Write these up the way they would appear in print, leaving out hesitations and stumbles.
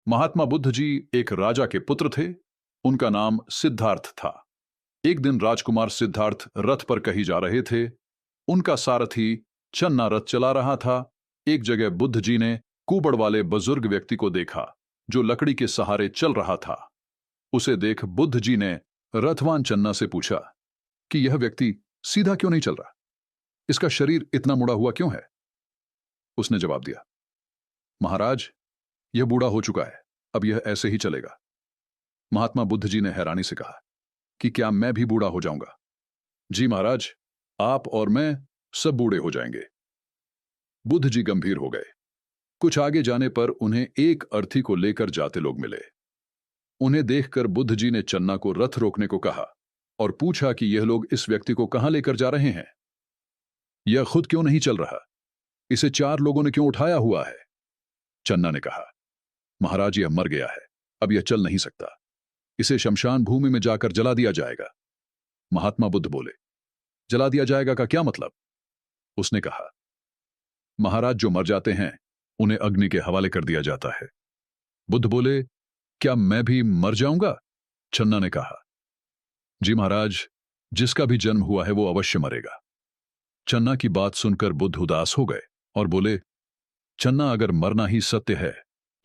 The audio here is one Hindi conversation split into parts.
महात्मा बुद्ध जी एक राजा के पुत्र थे। उनका नाम सिद्धार्थ था। एक दिन राजकुमार सिद्धार्थ रथ पर कहीं जा रहे थे। उनका सारथी चन्ना रथ चला रहा था। एक जगह बुद्ध जी ने कुबड़ वाले बुजुर्ग व्यक्ति को देखा जो लकड़ी के सहारे चल रहा था। उसे देख बुद्ध जी ने रथवान चन्ना से पूछा कि यह व्यक्ति सीधा क्यों नहीं चल रहा, इसका शरीर इतना मुड़ा हुआ क्यों है। उसने जवाब दिया, महाराज, यह बूढ़ा हो चुका है, अब यह ऐसे ही चलेगा। महात्मा बुद्ध जी ने हैरानी से कहा कि क्या मैं भी बूढ़ा हो जाऊंगा? जी महाराज, आप और मैं सब बूढ़े हो जाएंगे। बुद्ध जी गंभीर हो गए। कुछ आगे जाने पर उन्हें एक अर्थी को लेकर जाते लोग मिले। उन्हें देखकर बुद्ध जी ने चन्ना को रथ रोकने को कहा और पूछा कि यह लोग इस व्यक्ति को कहां लेकर जा रहे हैं। यह खुद क्यों नहीं चल रहा, इसे 4 लोगों ने क्यों उठाया हुआ है? चन्ना ने कहा, महाराज, यह मर गया है, अब यह चल नहीं सकता, इसे शमशान भूमि में जाकर जला दिया जाएगा। महात्मा बुद्ध बोले, जला दिया जाएगा का क्या मतलब? उसने कहा, महाराज, जो मर जाते हैं उन्हें अग्नि के हवाले कर दिया जाता है। बुद्ध बोले, क्या मैं भी मर जाऊंगा? चन्ना ने कहा, जी महाराज, जिसका भी जन्म हुआ है वो अवश्य मरेगा। चन्ना की बात सुनकर बुद्ध उदास हो गए और बोले, चन्ना, अगर मरना ही सत्य है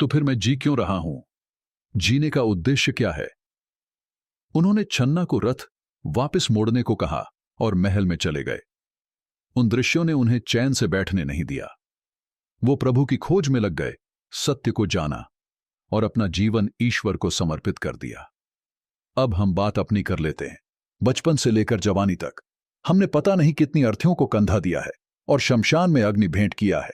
तो फिर मैं जी क्यों रहा हूं? जीने का उद्देश्य क्या है? उन्होंने चन्ना को रथ वापस मोड़ने को कहा और महल में चले गए। उन दृश्यों ने उन्हें चैन से बैठने नहीं दिया। वो प्रभु की खोज में लग गए, सत्य को जाना और अपना जीवन ईश्वर को समर्पित कर दिया। अब हम बात अपनी कर लेते हैं। बचपन से लेकर जवानी तक हमने पता नहीं कितनी अर्थियों को कंधा दिया है और शमशान में अग्नि भेंट किया है।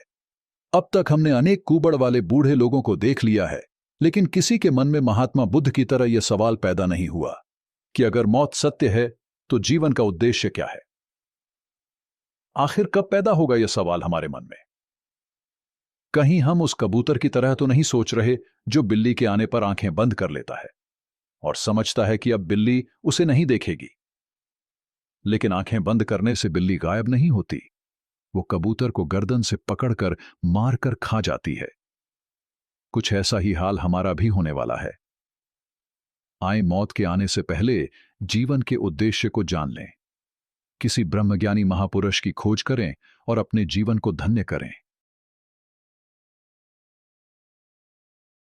अब तक हमने अनेक कुबड़ वाले बूढ़े लोगों को देख लिया है, लेकिन किसी के मन में महात्मा बुद्ध की तरह यह सवाल पैदा नहीं हुआ कि अगर मौत सत्य है तो जीवन का उद्देश्य क्या है। आखिर कब पैदा होगा यह सवाल हमारे मन में? कहीं हम उस कबूतर की तरह तो नहीं सोच रहे जो बिल्ली के आने पर आंखें बंद कर लेता है और समझता है कि अब बिल्ली उसे नहीं देखेगी। लेकिन आंखें बंद करने से बिल्ली गायब नहीं होती, वो कबूतर को गर्दन से पकड़कर मारकर खा जाती है। कुछ ऐसा ही हाल हमारा भी होने वाला है। आए मौत के आने से पहले जीवन के उद्देश्य को जान लें, किसी ब्रह्मज्ञानी महापुरुष की खोज करें और अपने जीवन को धन्य करें।